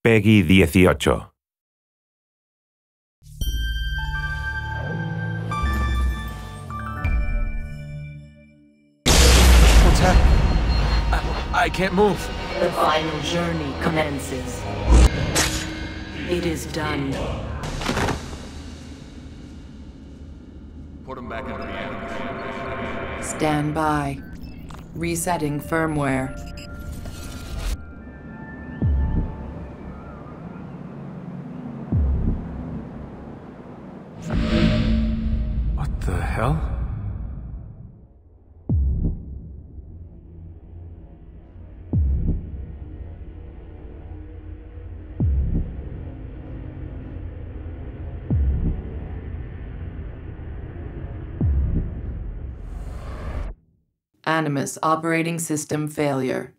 Peggy 18. What's happening? I can't move. The final journey commences. It is done. Put him back into the animal. Stand by. Resetting firmware. What the hell? Animus operating system failure.